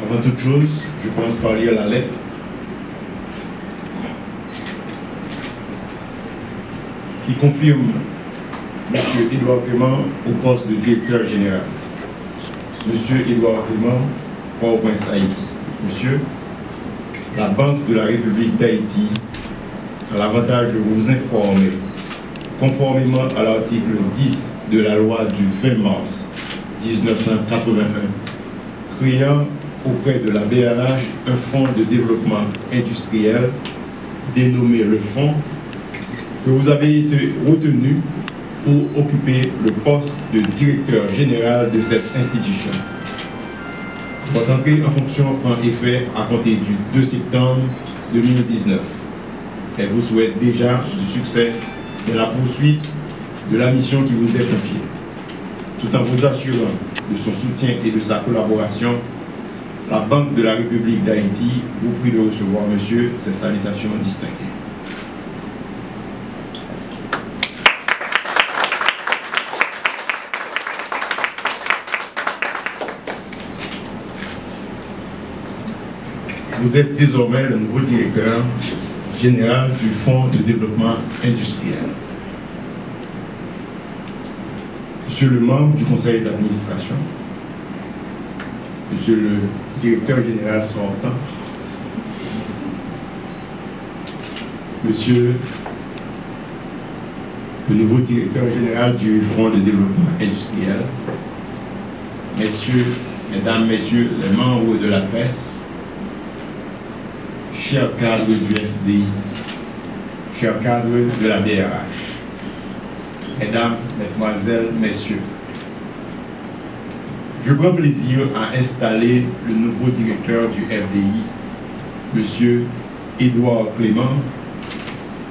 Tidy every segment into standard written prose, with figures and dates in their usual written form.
Avant toute chose, je commence par lire la lettre. Qui confirme M. Édouard Clément au poste de directeur général. M. Édouard Clément, Port-au-Prince, Haïti. Monsieur, la Banque de la République d'Haïti a l'avantage de vous informer, conformément à l'article 10 de la loi du 20 mars 1981, créant auprès de la BRH un fonds de développement industriel dénommé le fonds, que vous avez été retenu pour occuper le poste de directeur général de cette institution. Votre entrée en fonction prend effet à compter du 2 septembre 2019. Elle vous souhaite déjà du succès dans la poursuite de la mission qui vous est confiée. Tout en vous assurant de son soutien et de sa collaboration, la Banque de la République d'Haïti vous prie de recevoir, monsieur, ces salutations distinguées. Vous êtes désormais le nouveau directeur général du Fonds de développement industriel. Monsieur le membre du conseil d'administration, monsieur le directeur général sortant, monsieur le nouveau directeur général du Fonds de développement industriel, messieurs, mesdames, messieurs les membres de la presse, chers cadres du FDI, chers cadres de la BRH, mesdames, mesdemoiselles, messieurs, je prends plaisir à installer le nouveau directeur du FDI, M. Édouard Clément,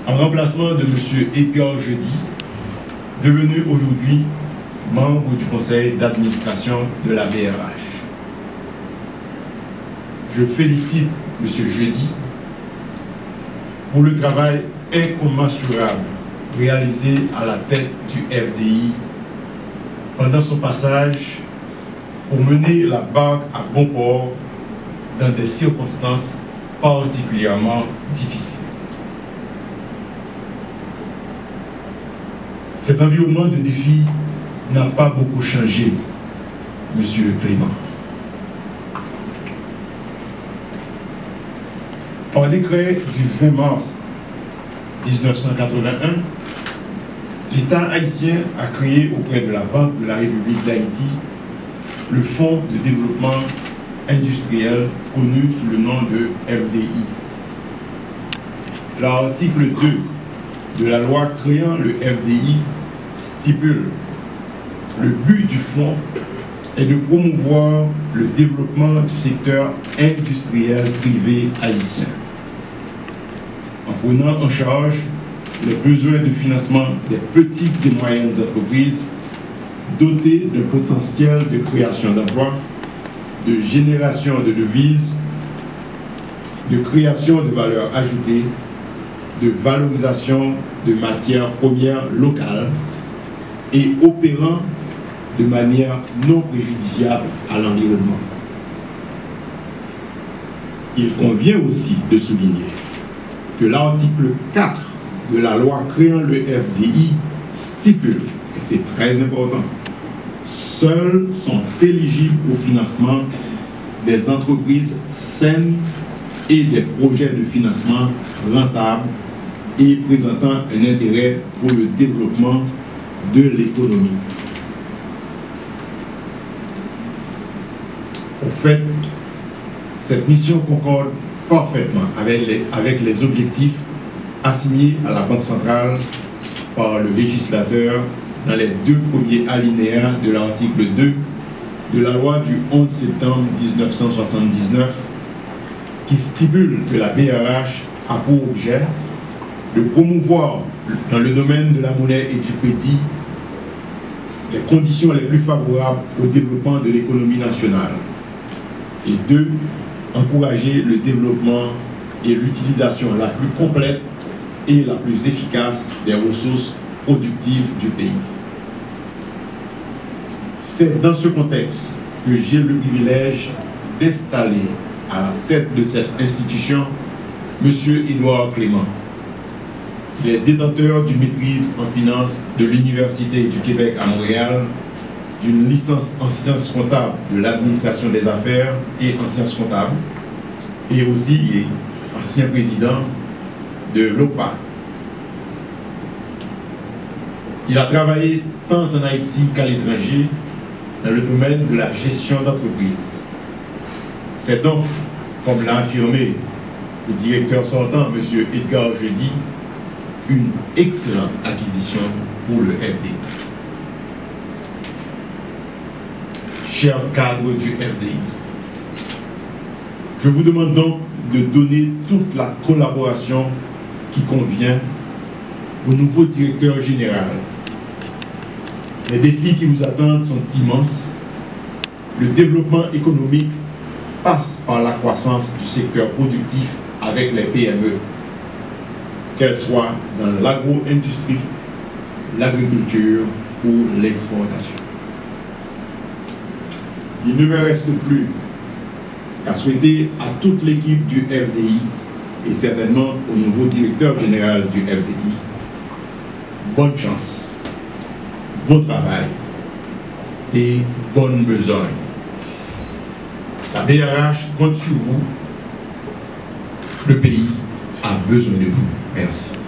en remplacement de M. Edgar Jeudi, devenu aujourd'hui membre du conseil d'administration de la BRH. Je félicite M. Jeudi pour le travail incommensurable réalisé à la tête du FDI pendant son passage pour mener la banque à bon port dans des circonstances particulièrement difficiles. Cet environnement de défi n'a pas beaucoup changé, Monsieur Clément. Par décret du 20 mars 1981, l'État haïtien a créé auprès de la Banque de la République d'Haïti le Fonds de développement industriel connu sous le nom de FDI. L'article 2 de la loi créant le FDI stipule le but du fonds est de promouvoir le développement du secteur industriel privé haïtien, en prenant en charge les besoins de financement des petites et moyennes entreprises dotées d'un potentiel de création d'emplois, de génération de devises, de création de valeur ajoutée, de valorisation de matières premières locales et opérant de manière non préjudiciable à l'environnement. Il convient aussi de souligner que l'article 4 de la loi créant le FDI stipule, et c'est très important, seuls sont éligibles au financement des entreprises saines et des projets de financement rentables et présentant un intérêt pour le développement de l'économie. En fait, cette mission concorde parfaitement avec les objectifs assignés à la Banque centrale par le législateur dans les 2 premiers alinéas de l'article 2 de la loi du 11 septembre 1979 qui stipule que la BRH a pour objet de promouvoir dans le domaine de la monnaie et du crédit les conditions les plus favorables au développement de l'économie nationale et 2. Encourager le développement et l'utilisation la plus complète et la plus efficace des ressources productives du pays. C'est dans ce contexte que j'ai le privilège d'installer à la tête de cette institution M. Édouard Clément. Il est détenteur d'une maîtrise en finance de l'Université du Québec à Montréal, d'une licence en sciences comptables de l'administration des affaires et en sciences comptables, et aussi il est ancien président de l'OPA. Il a travaillé tant en Haïti qu'à l'étranger dans le domaine de la gestion d'entreprise. C'est donc, comme l'a affirmé le directeur sortant, M. Edgar Jeudi, une excellente acquisition pour le FDI. Chers cadres du FDI, je vous demande donc de donner toute la collaboration qui convient au nouveau directeur général. Les défis qui vous attendent sont immenses. Le développement économique passe par la croissance du secteur productif avec les PME, qu'elles soient dans l'agro-industrie, l'agriculture ou l'exportation. Il ne me reste plus qu'à souhaiter à toute l'équipe du FDI et certainement au nouveau directeur général du FDI bonne chance, bon travail et bonne besogne. La BRH compte sur vous. Le pays a besoin de vous. Merci.